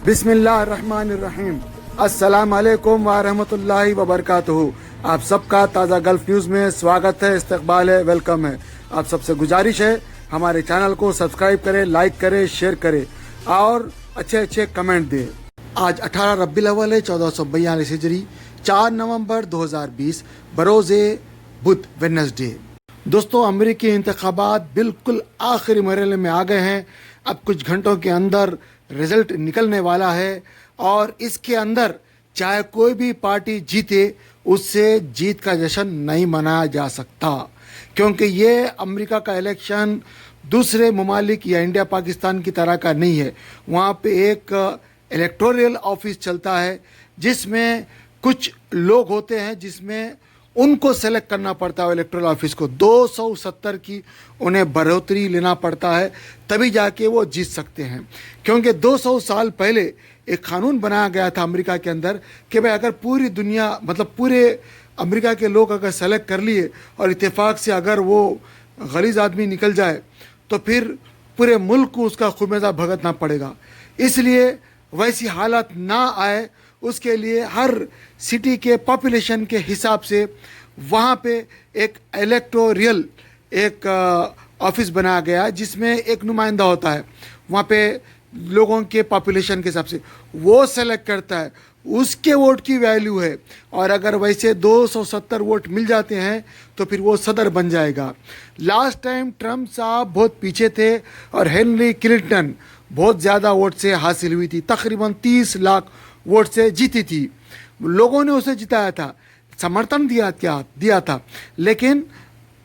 बिस्मिल्लाहिर्रहमानिर्रहीम। अस्सलाम वालेकुम वरहमतुल्लाहि वबरकातुहू। आप सबका ताज़ा गल्फ न्यूज़ में स्वागत है, इस्तकबाल है, वेलकम है। आप सबसे गुजारिश है हमारे चैनल को सब्सक्राइब करें, लाइक करें, शेयर करें और अच्छे अच्छे कमेंट दें। आज 18 रबीउल अव्वल है 1442 हिजरी, 4 नवंबर 2020 बरोज़े बुध वेडनेसडे। दोस्तों, अमेरिकी इंतखाबात बिल्कुल आखिरी मरहले में आ गए हैं। अब कुछ घंटों के अंदर रिजल्ट निकलने वाला है और इसके अंदर चाहे कोई भी पार्टी जीते उससे जीत का जश्न नहीं मनाया जा सकता, क्योंकि ये अमेरिका का इलेक्शन दूसरे ममालिक या इंडिया पाकिस्तान की तरह का नहीं है। वहाँ पे एक इलेक्टोरल ऑफिस चलता है जिसमें कुछ लोग होते हैं, जिसमें उनको सेलेक्ट करना पड़ता है इलेक्टोरल ऑफिस को। 270 की उन्हें बढ़ोतरी लेना पड़ता है, तभी जाके वो जीत सकते हैं। क्योंकि 200 साल पहले एक कानून बनाया गया था अमेरिका के अंदर कि भाई अगर पूरी दुनिया मतलब पूरे अमेरिका के लोग अगर सेलेक्ट कर लिए और इत्तेफाक से अगर वो गलीज़ आदमी निकल जाए तो फिर पूरे मुल्क को उसका खुमेजा भुगतना पड़ेगा। इसलिए वैसी हालत ना आए उसके लिए हर सिटी के पॉपुलेशन के हिसाब से वहाँ पे एक इलेक्टोरल एक ऑफिस बनाया गया है, जिसमें एक नुमाइंदा होता है। वहाँ पे लोगों के पॉपुलेशन के हिसाब से वो सेलेक्ट करता है, उसके वोट की वैल्यू है। और अगर वैसे 270 वोट मिल जाते हैं तो फिर वो सदर बन जाएगा। लास्ट टाइम ट्रम्प साहब बहुत पीछे थे और हिलरी क्लिंटन बहुत ज़्यादा वोट से हासिल हुई थी, तकरीबन 30 लाख वोट से जीती थी। लोगों ने उसे जिताया था, समर्थन दिया था, लेकिन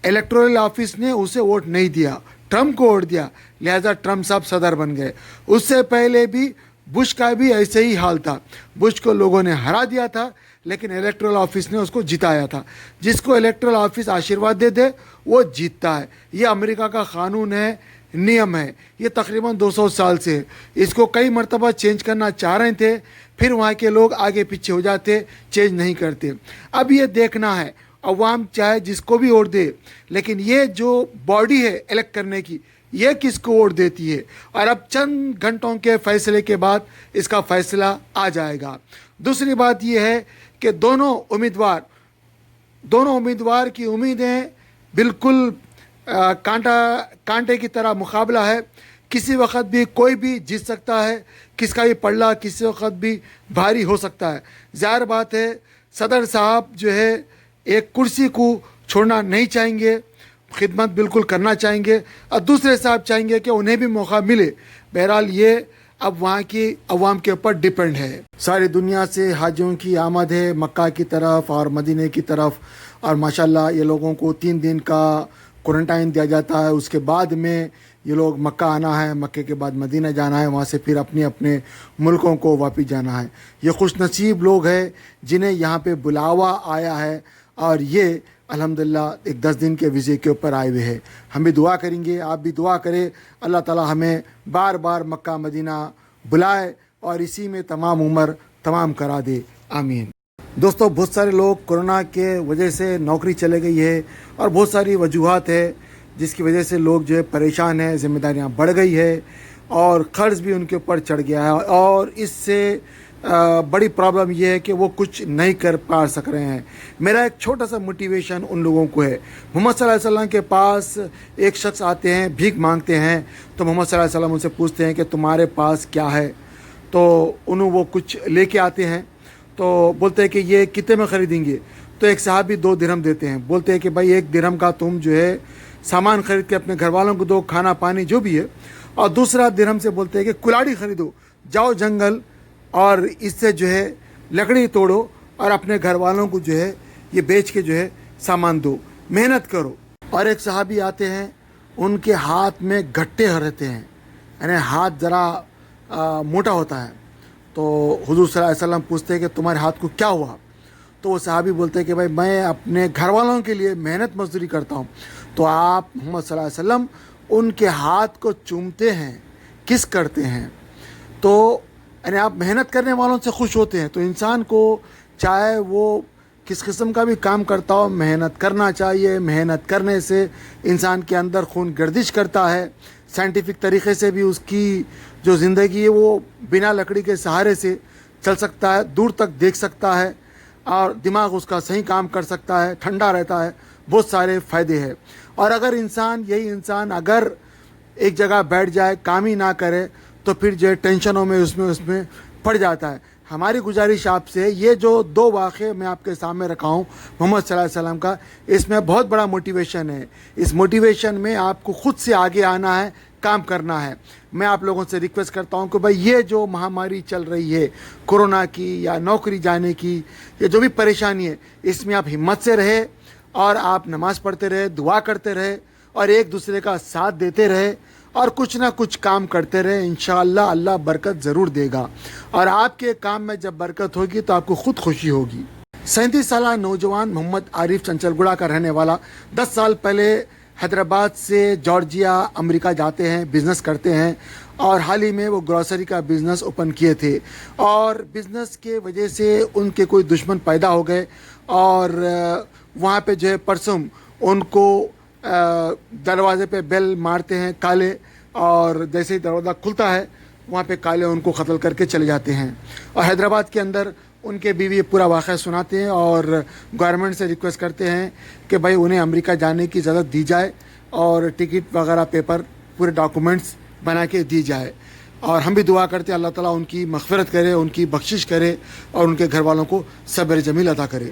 इलेक्टोरल ऑफिस ने उसे वोट नहीं दिया, ट्रम्प को वोट दिया, लिहाजा ट्रम्प साहब सदर बन गए। उससे पहले भी बुश का भी ऐसे ही हाल था। बुश को लोगों ने हरा दिया था, लेकिन इलेक्टोरल ऑफिस ने उसको जिताया था। जिसको इलेक्टोरल ऑफिस आशीर्वाद दे दे वो जीतता है। ये अमेरिका का कानून है, नियम है। ये तकरीबन 200 साल से है। इसको कई मरतबा चेंज करना चाह रहे थे, फिर वहाँ के लोग आगे पीछे हो जाते, चेंज नहीं करते। अब ये देखना है अवाम चाहे जिसको भी वोट दे, लेकिन ये जो बॉडी है इलेक्ट करने की, ये किसको वोट देती है। और अब चंद घंटों के फैसले के बाद इसका फैसला आ जाएगा। दूसरी बात यह है कि दोनों उम्मीदवार की उम्मीदें बिल्कुल कांटे की तरह मुकाबला है। किसी वक्त भी कोई भी जीत सकता है, किसका भी पल्ला किसी वक्त भी भारी हो सकता है। ज़ाहिर बात है सदर साहब जो है एक कुर्सी को छोड़ना नहीं चाहेंगे, खिदमत बिल्कुल करना चाहेंगे, और दूसरे साहब चाहेंगे कि उन्हें भी मौका मिले। बहरहाल ये अब वहाँ की अवाम के ऊपर डिपेंड है। सारी दुनिया से हाजियों की आमद है मक्का की तरफ और मदीने की तरफ, और माशाल्लाह ये लोगों को 3 दिन का क्वारंटाइन दिया जाता है। उसके बाद में ये लोग मक्का आना है, मक्के के बाद मदीना जाना है, वहाँ से फिर अपने अपने मुल्कों को वापस जाना है। ये खुश नसीब लोग हैं जिन्हें यहाँ पे बुलावा आया है, और ये अल्हम्दुलिल्लाह एक 10 दिन के वीज़े के ऊपर आए हुए हैं। हम भी दुआ करेंगे, आप भी दुआ करें, अल्लाह ताला हमें बार बार मक्का मदीना बुलाए और इसी में तमाम उम्र तमाम करा दे, आमीन। दोस्तों, बहुत सारे लोग कोरोना के वजह से नौकरी चले गई है और बहुत सारी वजूहात है जिसकी वजह से लोग जो है परेशान हैं, ज़िम्मेदारियां बढ़ गई है और क़र्ज़ भी उनके ऊपर चढ़ गया है। और इससे बड़ी प्रॉब्लम यह है कि वो कुछ नहीं कर पा सक रहे हैं। मेरा एक छोटा सा मोटिवेशन उन लोगों को है। मोहम्मद सल्लल्लाहु अलैहि वसल्लम के पास एक शख्स आते हैं, भीख मांगते हैं, तो मोहम्मद सल्लल्लाहु अलैहि वसल्लम उनसे पूछते हैं कि तुम्हारे पास क्या है। तो उन्हें वो कुछ लेके आते हैं, तो बोलते हैं कि ये कितने में ख़रीदेंगे। तो एक साहबी 2 दिरहम देते हैं, बोलते हैं कि भाई 1 दिरहम का तुम जो है सामान ख़रीद के अपने घर वालों को दो, खाना पानी जो भी है, और दूसरा दिरहम से बोलते हैं कि कुल्हाड़ी ख़रीदो, जाओ जंगल और इससे जो है लकड़ी तोड़ो और अपने घर वालों को जो है ये बेच के जो है सामान दो, मेहनत करो। और एक साहबी आते हैं, उनके हाथ में गट्टे रहते हैं, यानी हाथ ज़रा मोटा होता है। तो हुजूर सल्लल्लाहु अलैहि वसल्लम पूछते हैं कि तुम्हारे हाथ को क्या हुआ। तो वो साहबी बोलते हैं कि भाई मैं अपने घर वालों के लिए मेहनत मजदूरी करता हूँ। तो आप मोहम्मद सल्लल्लाहु अलैहि वसल्लम उनके हाथ को चूमते हैं, किस करते हैं। तो यानी आप मेहनत करने वालों से खुश होते हैं। तो इंसान को चाहे वो کس قسم کا بھی کام کرتا ہو محنت کرنا چاہیے. محنت کرنے سے انسان کے اندر خون گردش کرتا ہے. سائنٹیفک طریقے سے بھی اس کی جو زندگی ہے وہ بنا لکڑی کے سہارے سے چل سکتا ہے, دور تک دیکھ سکتا ہے, اور دماغ اس کا صحیح کام کر سکتا ہے, ٹھنڈا رہتا ہے. بہت سارے فائدے ہیں. اور اگر یہی انسان اگر ایک جگہ بیٹھ جائے, کام ہی نہ کرے, تو پھر جو ٹینشنوں میں اس میں پڑ جاتا ہے. ہماری گزارش آپ سے, یہ جو 2 واقعے میں آپ کے سامنے رکھا ہوں محمد صلی اللہ علیہ وسلم کا, اس میں بہت بڑا موٹیویشن ہے. اس موٹیویشن میں آپ کو خود سے آگے آنا ہے, کام کرنا ہے. میں آپ لوگوں سے ریکویسٹ کرتا ہوں کہ بھائی یہ جو مہاماری چل رہی ہے کورونا کی یا نوکری جانے کی, یہ جو بھی پریشانی ہے, اس میں آپ ہمت سے رہے اور آپ نماز پڑھتے رہے, دعا کرتے رہے, اور ایک دوسرے کا ساتھ دیتے رہے, اور کچھ نہ کچھ کام کرتے رہے. انشاءاللہ اللہ برکت ضرور دے گا, اور آپ کے کام میں جب برکت ہوگی تو آپ کو خود خوشی ہوگی. 37 سالہ نوجوان محمد عارف چنچل گڑا کا رہنے والا 10 سال پہلے حیدرآباد سے جارجیا امریکہ جاتے ہیں, بزنس کرتے ہیں, اور حال ہی میں وہ گروسری کا بزنس اوپن کیے تھے, اور بزنس کے وجہ سے ان کے کوئی دشمن پیدا ہو گئے, اور وہاں پہ جو ہے پرسم ان کو دروازے پہ بیل مارتے ہیں کالے, اور جیسے ہی دروازہ کھلتا ہے وہاں پہ کالے ان کو قتل کر کے چلے جاتے ہیں. اور حیدرآباد کے اندر ان کے بیوی پورا واقعہ سناتے ہیں, اور گورنمنٹ سے ریکویسٹ کرتے ہیں کہ بھائی انہیں امریکہ جانے کی اجازت دی جائے, اور ٹکٹ وغیرہ پیپر پورے ڈاکومنٹس بنا کے دی جائے. اور ہم بھی دعا کرتے ہیں اللہ تعالیٰ ان کی مغفرت کرے, ان کی بخشش کرے, اور ان کے گھر والوں کو صبر جمیل عطا کرے.